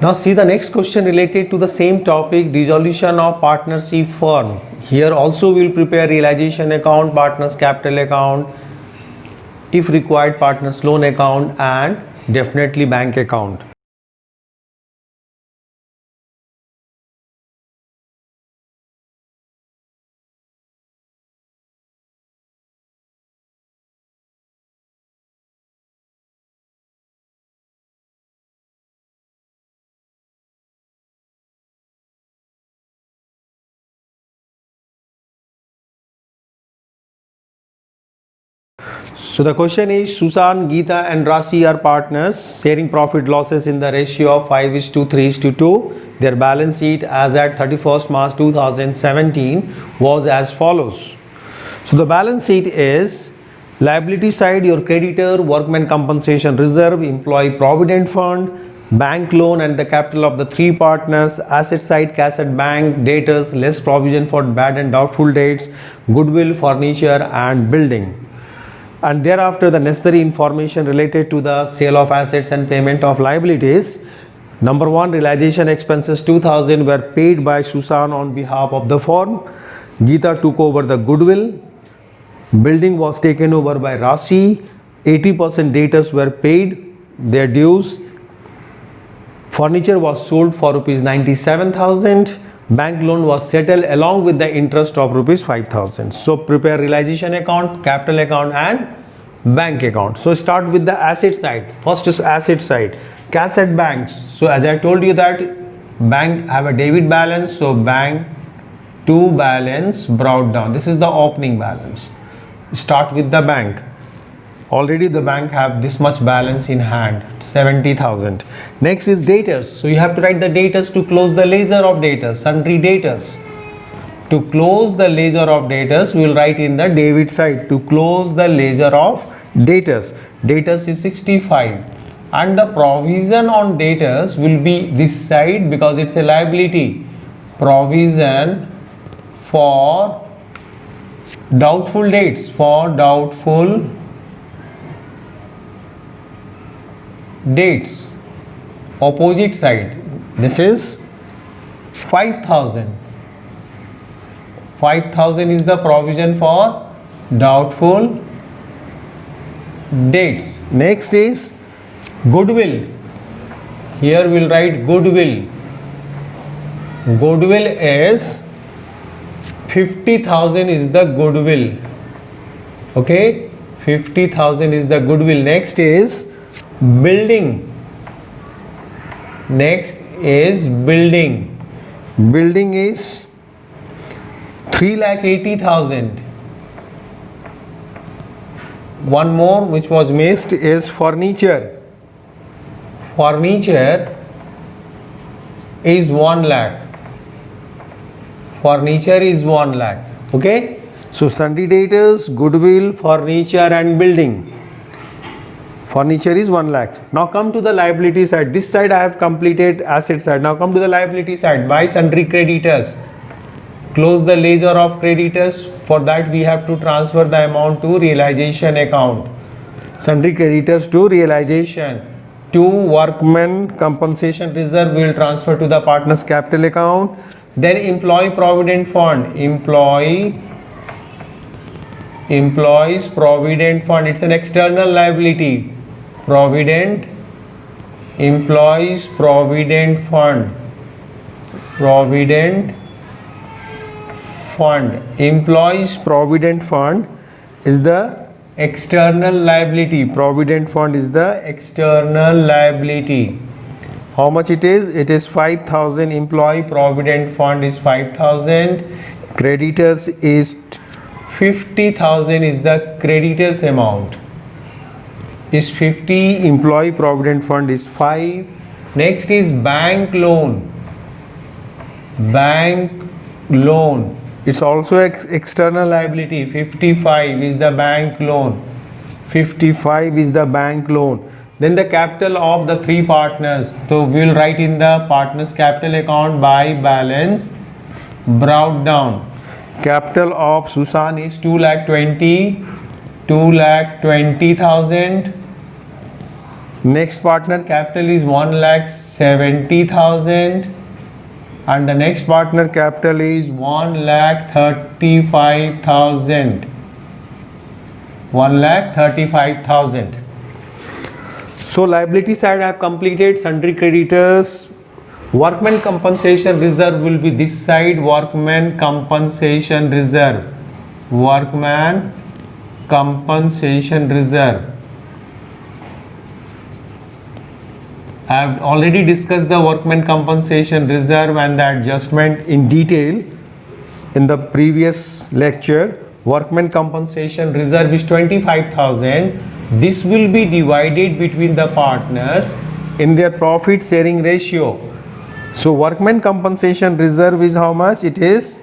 Now see the next question related to the same topic, dissolution of partnership firm. Here also we will prepare realization account, partners capital account, if required partners loan account, and definitely bank account. So the question is, Susan, Geeta and Rasi are partners sharing profit losses in the ratio of 5:3:2. Their balance sheet as at 31st March 2017 was as follows. So the balance sheet is liability side, your creditor, workman compensation reserve, employee provident fund, bank loan and the capital of the three partners, asset side, cash at bank, debtors, less provision for bad and doubtful debts, goodwill, furniture and building. And thereafter the necessary information related to the sale of assets and payment of liabilities. Number one, realization expenses 2000 were paid by Susan on behalf of the firm. Geeta took over the goodwill. Building was taken over by Rasi. 80% debtors were paid their dues. Furniture was sold for rupees 97,000. Bank loan was settled along with the interest of rupees 5,000. So prepare realization account, capital account and bank account. So start with the asset side. First is asset side. Cash at banks. So as I told you that bank have a debit balance. So bank to balance brought down. This is the opening balance. Start with the bank. Already the bank have this much balance in hand, 70,000. Next is debtors. So you have to write the debtors to close the ledger of debtors, sundry debtors. To close the ledger of debtors, we will write in the debit side. To close the ledger of debtors. Debtors is 65. And the provision on debtors will be this side because it's a liability. Provision for doubtful debts. For doubtful dates, opposite side. This is 5,000. 5,000 is the provision for doubtful dates. Next is goodwill. Here we will write goodwill. Goodwill is 50,000 is the goodwill. Okay, 50,000 is the goodwill. Next is building. Next is building. Building is 3,80,000. One more which was missed is furniture. Furniture is 1 lakh. Furniture is 1 lakh. Okay. So sundry debtors, goodwill, furniture and building. Furniture is 1 lakh. Now come to the liability side. This side I have completed asset side. Now come to the liability side. Buy sundry creditors. Close the ledger of creditors. For that we have to transfer the amount to realization account. Sundry creditors to realization. To workmen compensation reserve we will transfer to the partners capital account. Then employee provident fund. Employees provident fund. It's an external liability. Provident, employees provident fund. Provident fund. Employees provident fund is the external liability. Provident fund is the external liability. How much it is? It is 5,000. Employee provident fund is 5,000. Creditors is 50,000 is the creditors amount. Is 50. Employee provident fund is 5. Next is bank loan. Bank loan. It's also external liability. 55 is the bank loan. 55 is the bank loan. Then the capital of the three partners. So we will write in the partners capital account by balance brought down. Capital of Susan is 2,20,000. Next partner capital is 1,70,000 and the next partner capital is 1,35,000. 1,35,000. So liability side I have completed. Sundry creditors, workman compensation reserve will be this side. Workman compensation reserve. Workman compensation reserve. I have already discussed the workman compensation reserve and the adjustment in detail in the previous lecture. Workman compensation reserve is 25,000. This will be divided between the partners in their profit sharing ratio. So workman compensation reserve is how much? It is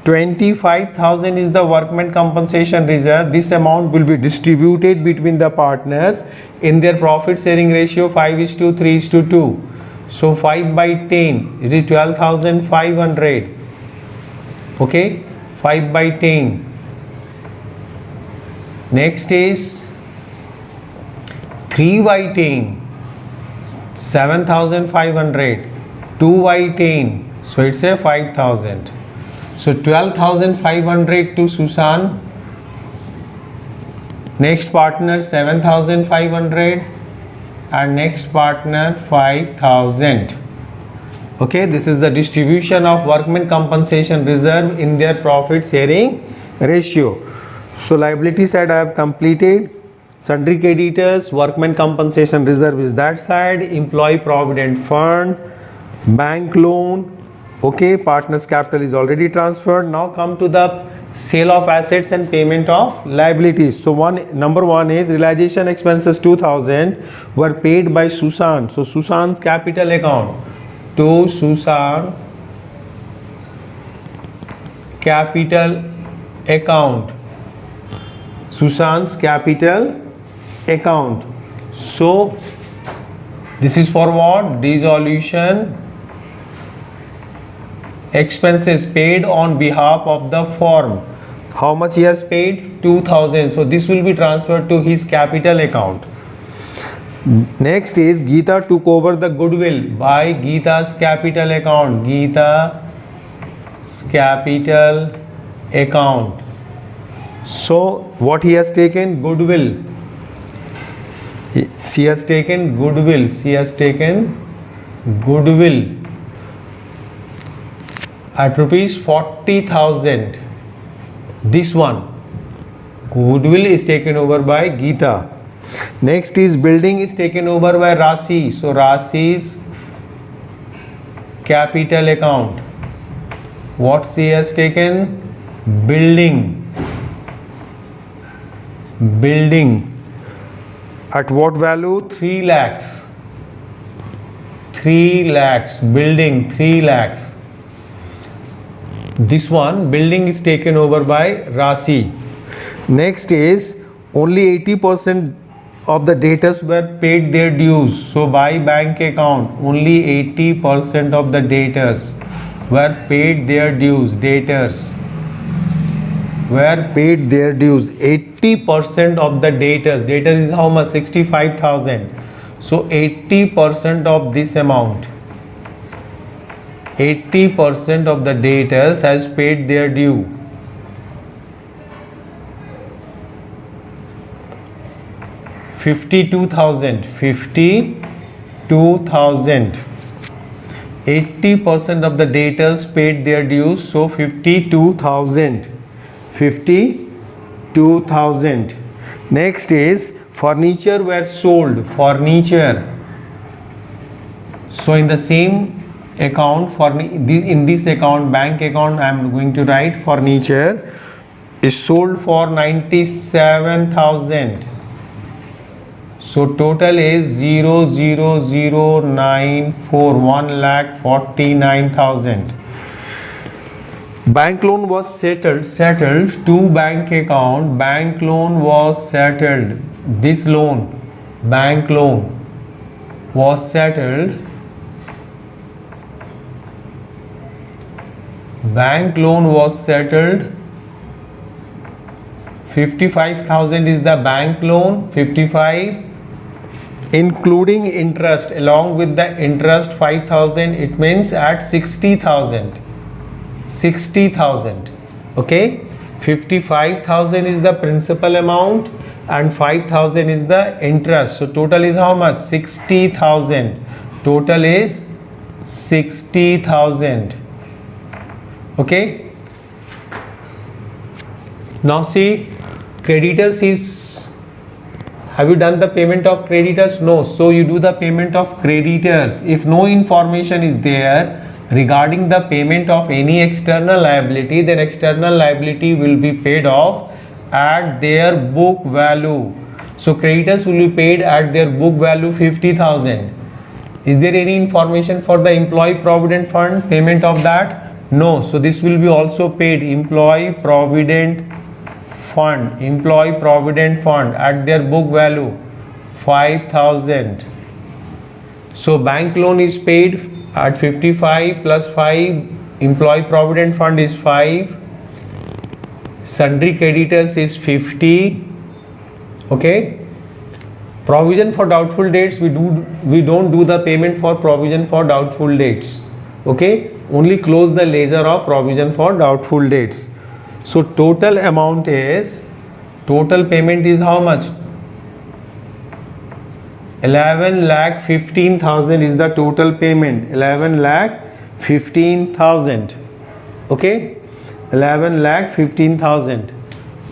25,000 is the workman compensation reserve. This amount will be distributed between the partners in their profit sharing ratio 5:3:2. So 5 by 10, it is 12,500. Okay, 5 by 10. Next is 3 by 10, 7,500. 2 by 10, so it's a 5,000. So 12,500 to Susan. Next partner 7,500 and next partner 5,000. Okay, this is the distribution of workmen compensation reserve in their profit sharing ratio. So liability side I have completed. Sundry creditors, workmen compensation reserve is that side. Employee provident fund, bank loan. Okay, partners capital is already transferred. Now come to the sale of assets and payment of liabilities. So number one is realization expenses 2,000 were paid by Susan. So Susan's capital account to Susan capital account. Susan's capital account. So this is for what? Dissolution expenses paid on behalf of the firm. How much he has paid? 2,000. So this will be transferred to his capital account. Next is Geeta took over the goodwill by Geeta's capital account. Geeta's capital account. So what he has taken? Goodwill. She has taken goodwill. She has taken goodwill at rupees 40,000. This one goodwill is taken over by Geeta. Next is building is taken over by Rasi. So Rasi's capital account. What she has taken? Building. At what value? 3 lakhs. 3 lakhs. Building 3 lakhs. This one building is taken over by Rasi. Next is only 80% of the debtors were paid their dues. So by bank account only 80% of the debtors were paid their dues. Debtors were paid their dues. 80% of the debtors. Debtors is how much? 65,000. So 80% of this amount. 80% of the debtors has paid their due. $52,000. 52,000. 80% of the debtors paid their dues. So 52,000. 52,000. Next is furniture were sold. Furniture. So in the same account, in this account, bank account, I am going to write furniture is sold for 97,000. So total is 00094, 1,49,000. Bank loan was settled to bank account. Bank loan was settled. This loan, bank loan was settled. Bank loan was settled. 55,000 is the bank loan. 55 including interest, along with the interest 5,000, it means at 60,000. 60,000. Okay, 55,000 is the principal amount and 5,000 is the interest. So total is how much? 60,000. Total is 60,000. Okay. Now see, creditors is, have you done the payment of creditors? No. So you do the payment of creditors. If no information is there regarding the payment of any external liability, then external liability will be paid off at their book value. So creditors will be paid at their book value 50,000. Is there any information for the employee provident fund payment of that? No. So this will be also paid employee provident fund at their book value 5,000. So bank loan is paid at 55 plus 5, employee provident fund is 5, sundry creditors is 50. Okay, provision for doubtful dates, we don't do the payment for provision for doubtful dates. Okay, only close the ledger of provision for doubtful dates. So total amount is, total payment is how much? 11,15,000 is the total payment. 11,15,000. Okay, 11,15,000.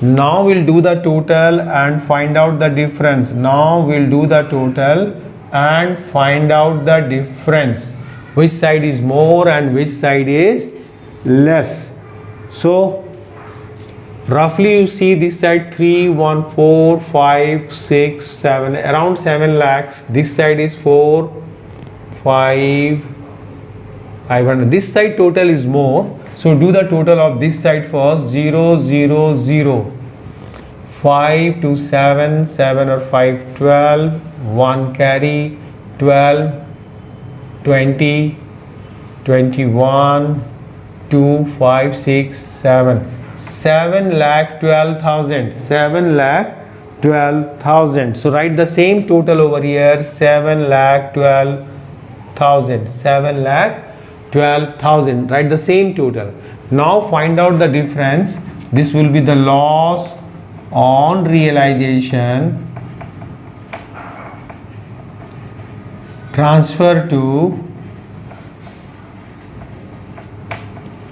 Now we'll do the total and find out the difference. Now we'll do the total and find out the difference. Which side is more and which side is less. So roughly you see this side 3, 1, 4, 5, 6, 7, around 7 lakhs. This side is 4, 5, 500. This side total is more. So do the total of this side first. 0, 0, 0. 5 to 7, 7 or 5, 12. 1 carry, 12, 20, 21, 2, 5, 6, 7. 7,12,000. 7,12,000. So write the same total over here. 7,12,000. 7,12,000. Write the same total. Now find out the difference. This will be the loss on realization transfer to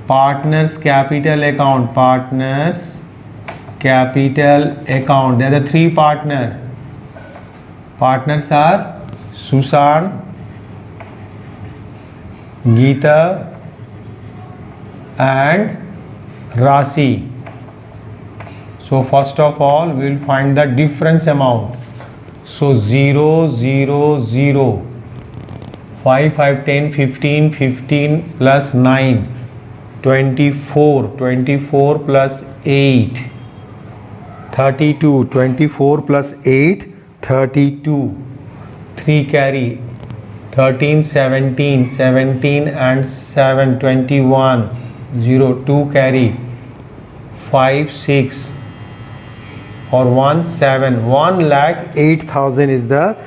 partners capital account. Partners capital account. There are 3 partners. Partners are Susan, Geeta and Rasi. So first of all we will find the difference amount. So 0, 0, 0. 5, 5, 10, 15, 15 plus 9. 24, 24 plus 8, 32, 24 plus 8, 32, 3 carry, 13, 17, 17 and 7, 21, 0, 2 carry, 5, 6 or 1, 7, 1,08,000 is the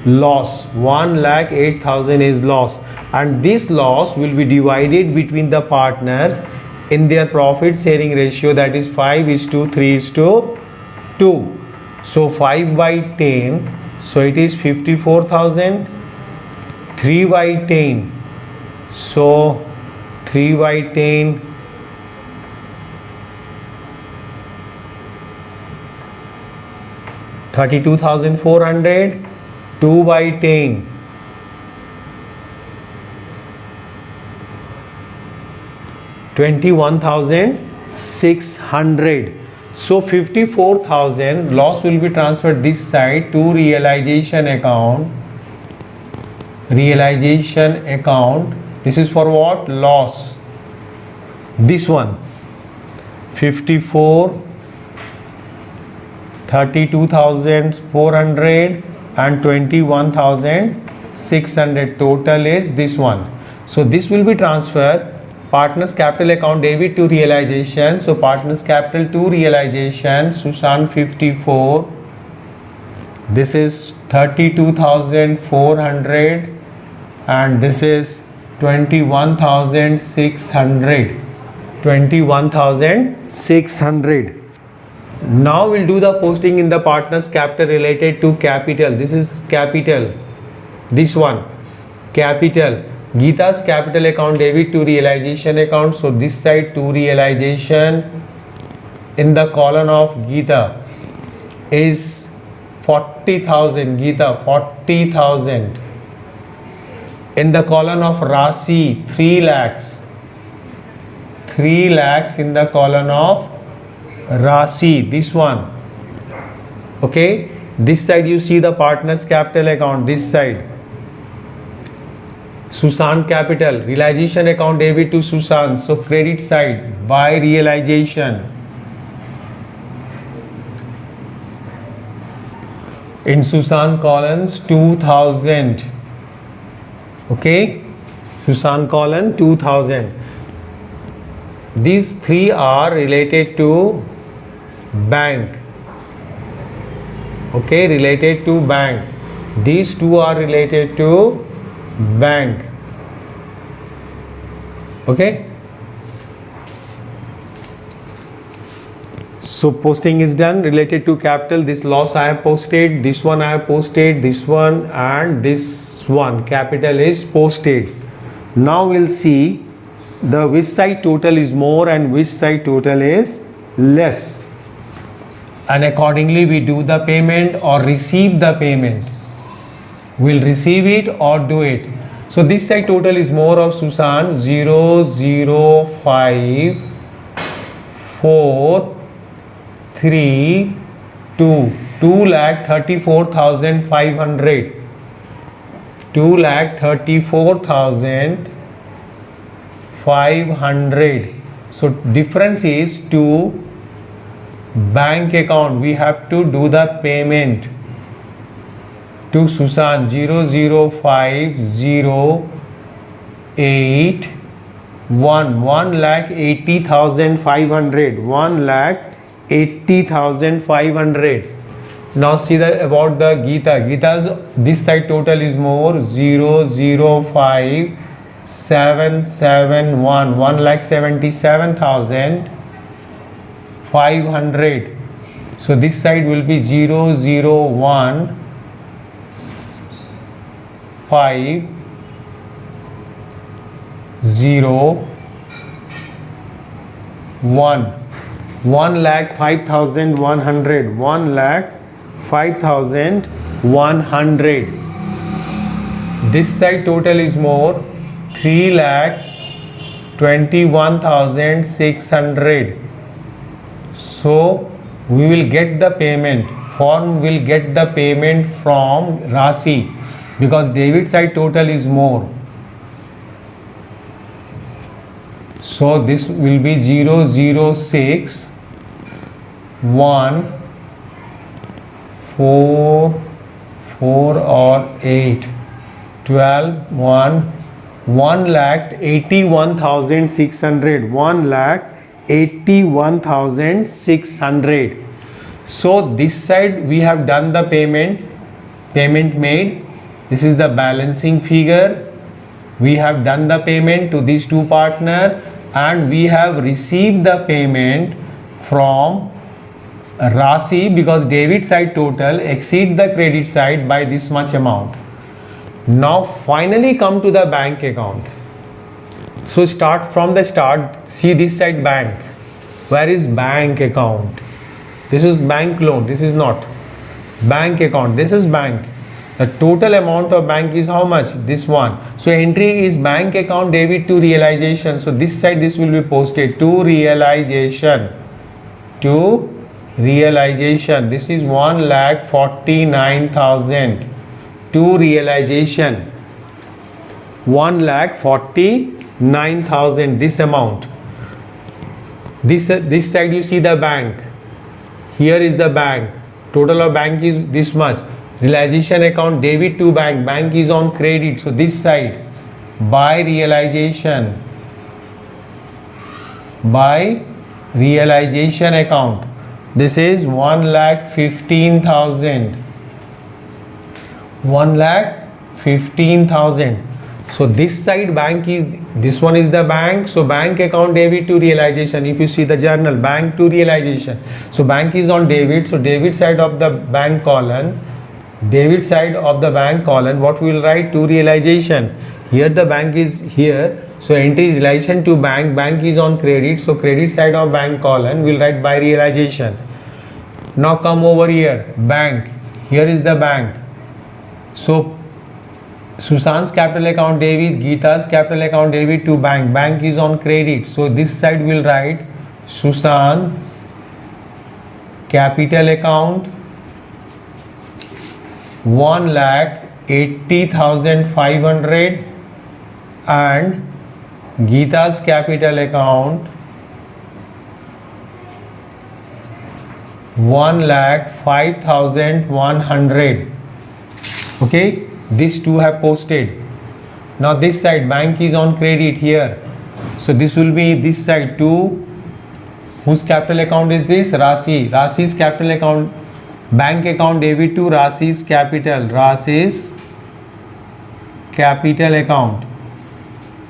loss. 1,08,000 is loss, and this loss will be divided between the partners in their profit sharing ratio, that is 5:3:2. So 5 by 10, so it is 54,000. 3 by 10, so 3 by 10, 32,400. 2 by 10, 21,600. So 54,000 loss will be transferred this side to realization account. Realization account. This is for what? Loss. This one 54, 32,400 and 21,600. Total is this one. So this will be transferred partners capital account debit to realization. So partners capital to realization, Susan 54. This is 32,400, and this is 21,600. 21,600. Now we'll do the posting in the partner's capital related to capital. This is capital. This one, capital. Geeta's capital account debit to realization account. So this side to realization in the column of Geeta is 40,000. Geeta 40,000. In the column of Rasi 3 lakhs. 3 lakhs in the column of Rasi, this one. Okay, this side you see the partner's capital account, this side Susan capital, realization account debit to Susan, so credit side by realization. In Susan columns 2000. Okay, Susan column 2000. These three are related to bank. Okay, related to bank. These two are related to bank. Okay, so posting is done related to capital. This loss I have posted, this one I have posted, this one and this one capital is posted. Now we'll see the which side total is more and which side total is less, and accordingly we do the payment or receive the payment. We'll receive it or do it. So this side total is more of Susan 005 4 3 2 2,34,500. 2,34,500. So difference is to bank account. We have to do the payment to Susan 00508 1,80,500. 1,80,500. Now see about the Geeta. Geeta's this side total is more 005,771. 1,77,500. So this side will be 001 5 0 1 1,05,100. 1,05,100. This side total is more 3,21,600. So we will get the payment. Firm will get the payment from Rasi because debit side total is more. So this will be 006 1 4 4 or 8 12 1 1,81,600. 1,81,600. So this side we have done the payment made. This is the balancing figure. We have done the payment to these two partners and we have received the payment from Rasi because debit side total exceeds the credit side by this much amount. Now finally come to the bank account. So start from the start. See this side bank. Where is bank account? This is bank loan. This is not bank account. This is bank. The total amount of bank is how much? This one. So entry is bank account debit to realization. So this side this will be posted to realization. To realization. This is 1,49,000 to realization. 1,49,000. This amount. This side you see the bank. Here is the bank. Total of bank is this much. Realization account debit to bank. Bank is on credit. So this side by realization. By realization account. This is 1,15,000. 1,15,000. So this side bank is, this one is the bank. So bank account debit to realization. If you see the journal, bank to realization. So bank is on debit. So debit side of the bank column, debit side of the bank column, what we will write? To realization. Here the bank is here. So entry relation to bank, bank is on credit. So credit side of bank column we will write by realization. Now come over here, bank. Here is the bank. So Susan's capital account debit, Geeta's capital account debit to bank. Bank is on credit. So this side will write Susan's capital account 1,80,500 and Geeta's capital account 1,05,100. Okay, these two have posted. Now this side bank is on credit here. So this will be this side too. Whose capital account is this? Rasi. Rasi's capital account, bank account debit to Rasi's capital. Rasi's capital account.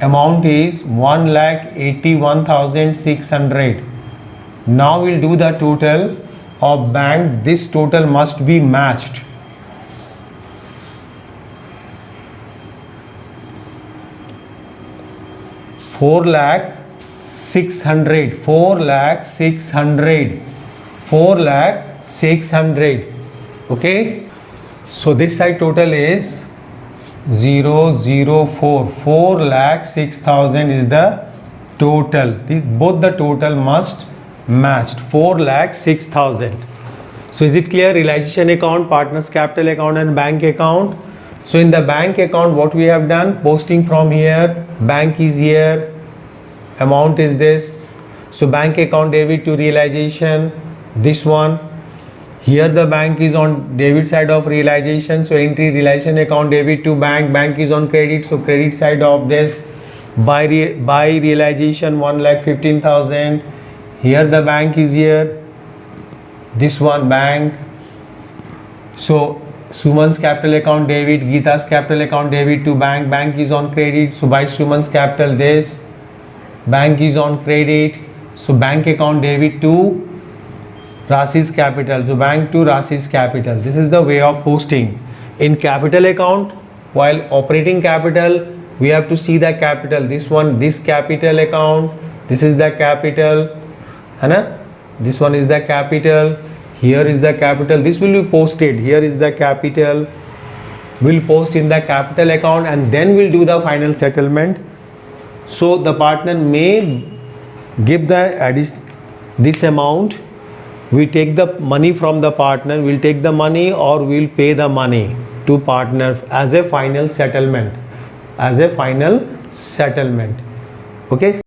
Amount is 1,81,600. Now we'll do the total of bank. This total must be matched. Four lakh 600. Okay, so this side total is 004. 4,06,000 is the total. Both the total must matched. 4,06,000. So is it clear? Realization account, partners capital account and bank account. So in the bank account what we have done, posting from here, bank is here, amount is this. So bank account debit to realization, this one. Here the bank is on debit side of realization. So entry realization account debit to bank, bank is on credit. So credit side of this by realization 1,15,000. Here the bank is here, this one bank. So Suman's capital account debit, Geeta's capital account debit to bank, bank is on credit. So by Suman's capital this, bank is on credit. So bank account debit to Rasi's capital. So bank to Rasi's capital. This is the way of posting. In capital account, while operating capital, we have to see the capital. This one, this capital account, this is the capital. This one is the capital. Here is the capital. This will be posted. Here is the capital. We'll post in the capital account and then we'll do the final settlement. So the partner may give this amount. We take the money from the partner. We'll take the money or we'll pay the money to partner as a final settlement. Okay.